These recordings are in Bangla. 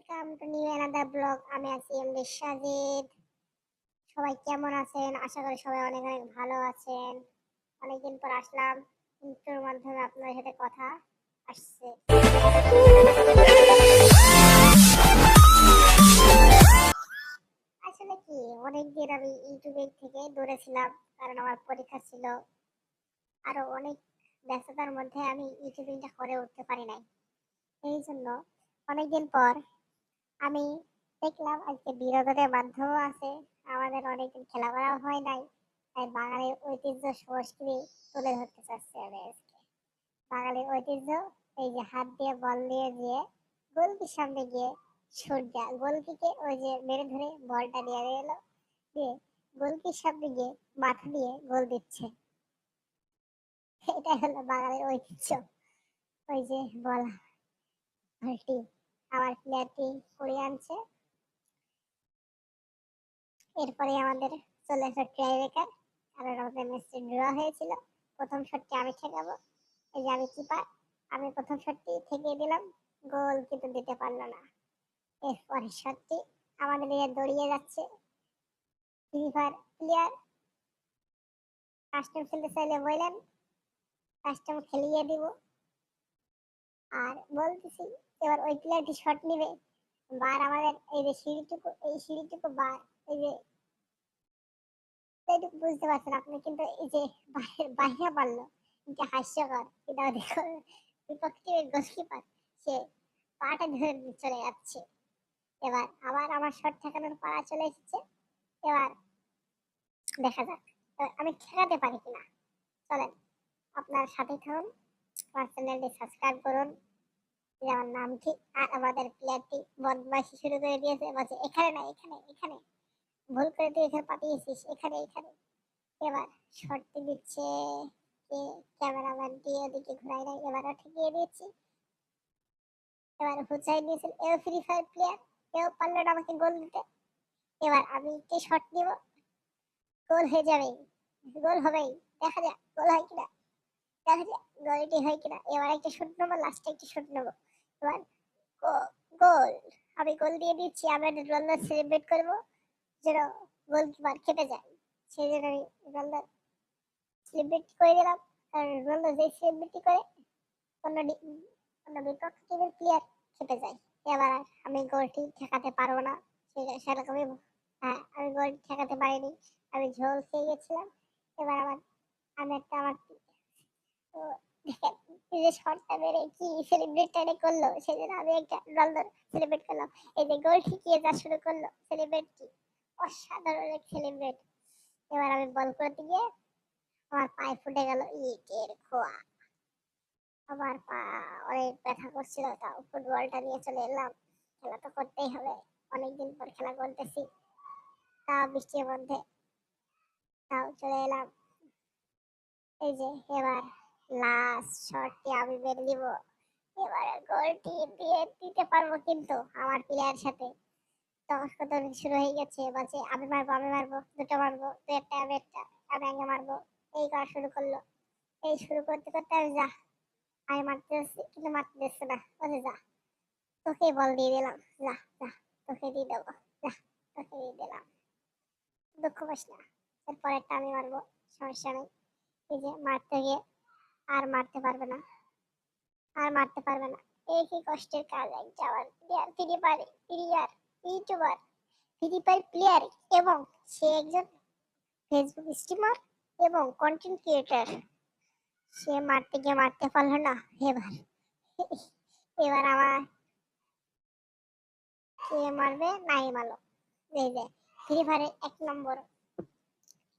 Welcome to new another blog. আমি আছি এমডি সাজিদ। সবাই কেমন আছেন? আশা করি সবাই অনেক অনেক ভালো আছেন। অনেকদিন পর আসলাম, ইন্টার মাধ্যমে আপনাদের সাথে কথা আসছে। আসলে কি, অনেকদিন আমি ইউটিউবের থেকে দূরে ছিলাম, কারণ আমার পরীক্ষা ছিল। আরো অনেক ব্যস্ততার মধ্যে আমি ইউটিউবিংটা করে উঠতে পারি নাই। এই জন্য অনেকদিন পর আমি দেখলাম আজকে বিনোদনের মাধ্যমও আছে। আমাদের অনেকদিন খেলা করা হয় নাই, তাই বাঙালির ঐতিহ্য সংস্কৃতি তুলে ধরতে চাচ্ছি আমি আজকে। বাঙালির ঐতিহ্য, এই যে হাত দিয়ে বল দিয়ে গিয়ে গোলকির সামনে গিয়ে ছুট দেয়া, গোলকিকে ওই যে মেরে ধরে বলটা নিয়ে এলো, দিয়ে গোলকির সামনে গিয়ে মাথা দিয়ে গোল দিচ্ছে। এটা হলো বাঙালির ঐতিহ্য। ওই যে বলা বলটি আমার প্লেয়ারটি কুড়িয়ে আনছে। এরপরে আমাদের চলে আসে ট্রাই ব্রেকার, কারণ আমাদের ম্যাচটি ড্র হয়েছিল। প্রথম শটটি আমি ঠেকাবো, এই যে আমি কিপার, আমি প্রথম শটটি ঠেকিয়ে দিলাম, গোল কিন্তু দিতে পারলো না। এরপরে শটটি আমাদের দিকে দৌড়িয়ে যাচ্ছে ফিফার প্লেয়ার। কাস্টম খেলতে চাইলে বললেন, কাস্টম খেলিয়ে দিব। আর বলতেছি এবার ওই প্লেয়ারটি শট নিবে, বার আমাদের এই যে সিঁড়িটুকু, এই সিঁড়িটুকু বার, এই যে এইটুকু বুঝতে পারছেন আপনি, কিন্তু এই যে বাইরে পারলো, এটা হাস্যকর। এটা দেখো বিপক্ষের গোলকিপার, সে পাটা ধরে চলে যাচ্ছে। এবার আবার আমার শট ঠেকানোর পালা চলে এসেছে। এবার দেখা যাক আমি ঠেকাতে পারি কিনা। চলেন, আপনার সাথে থাকুন, আমার চ্যানেলটি সাবস্ক্রাইব করুন। যে আমার নাম ঠিক, আর আমাদের প্লেয়ারটি বদমাইশি শুরু করে দিয়েছে, বলছে এখানে না, এখানে এখানে ভুল করে তুই এখানে পাঠিয়েছিস, এখানে এখানে। এবার শর্টটি দিচ্ছে কে, ক্যামেরাম্যান দিয়ে ওদিকে ঘুরাই নাই, এবারও ঠেকিয়ে দিয়েছি। এবার হুচাই দিয়েছিল, এও ফ্রি ফায়ার প্লেয়ার, এও পারলো না আমাকে গোল দিতে। এবার আমি একটি শট নিব, গোল হয়ে যাবে, গোল হবেই, দেখা যাক গোল হয় কিনা, দেখা যাক গোলটি হয় কিনা। এবার একটা শুট নেবো, লাস্টে একটি শুট নেবো। এবার গোল, আমি গোল দিয়ে দিচ্ছি। আমি একটা রোনাল্ডো সেলিব্রেট করবো, যেন গোলকিপার খেপে যায়, সেই জন্য আমি রোনাল্ডো সেলিব্রেট করে দিলাম। কারণ রোনাল্ডো যে সেলিব্রিটি করে, অন্য বিপক্ষ টিমের প্লেয়ার খেপে যায়। এবার আর আমি গোলটি ঠেকাতে পারবো না, সেরকমই। হ্যাঁ, আমি গোল ঠেকাতে পারিনি, আমি ঝোল খেয়ে গেছিলাম। এবার আমি একটা আমার তো দেখেন, এই যে শটটা মেরে কি সেলিব্রেটটা করলো, সেজন্য আমি একটা রোনালদো সেলিব্রেট করলাম। এই যে গোল ঠিকিয়ে যা শুরু করলো সেলিব্রেট, কি অসাধারণ এক সেলিব্রেট। এবার আমি বল করতে গিয়ে আমার পায়ে ফুটে গেল ইটের খোয়া। আমার পা অনেক ব্যথা করছিল, তাও ফুটবলটা নিয়ে চলে এলাম। খেলা তো করতেই হবে, অনেকদিন পর খেলা করতেছি, তাও বৃষ্টির মধ্যে, তাও চলে এলাম। এই যে এবার লাস্ট শটটি আমি মেরে দিব, এবারে গোলটি দিয়ে দিতে পারবো, কিন্তু আমার প্লেয়ার সাথে তর্কাতর্কি শুরু হয়ে গেছে। বলছে আমি মারবো, আমি মারবো, দুটো মারবো, তুই একটা আমি একটা, আমি আগে মারবো, এই করা শুরু করলো। এই শুরু করতে করতে আমি যা, আমি মারতে যাচ্ছি কিন্তু মারতে দিচ্ছে না, বলছে যা তোকে বল দিয়ে দিলাম, যা যা তোকে দিয়ে দেবো, যা তোকে দিয়ে দিলাম, দুঃখ পাস না, এরপরেরটা আমি মারবো, সমস্যা নেই। এই যে মারতে গিয়ে আর মারতে পারবে না, আর মারতে পারবে না। এই কি কষ্টের কাজ, একটা আবার player, free fire player, YouTuber, free fire player, এবং সে একজন ফেসবুক স্ট্রিমার এবং কন্টেন্ট ক্রিয়েটর, সে মারতে গিয়ে মারতে পারলো না। এবার এবার আমার কে মারবে, নাইম আলম। এই যে ফ্রি ফায়ারের 1 নম্বর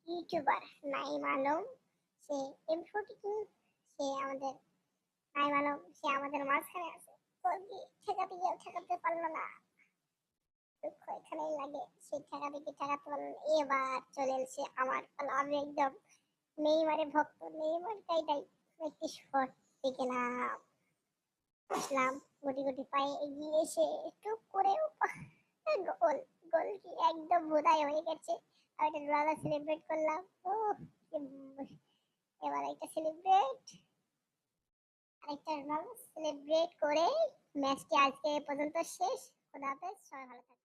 ইউটিউবার নাইম আলম, সে M42, সে আমাদের নাইম আলম, সে আমাদের মাঝখানে আছে। বলছি ঠেকাতে গিয়ে ঠেকাতে পারলো না, দুঃখ এখানেই লাগে, সে ঠেকাতে গিয়ে ঠেকাতে পারলো না। এবার চলে এসেছে আমার পালা, আমি একদম নেইমারের ভক্ত, নেইমার টাইটাই একটি শট দেখলাম, আসলাম গুটি গুটি পায়ে এগিয়ে এসে টুক করে গোল, গোল কি একদম বোধাই হয়ে গেছে। আমি এটা রানা সেলিব্রেট করলাম। ও এবার একটা সেলিব্রেট, আরেকটা রানা সেলিব্রেট করে ম্যাচটি আজকে এ পর্যন্ত শেষ। খোদা হাফেজ, সবাই ভালো থাকবেন।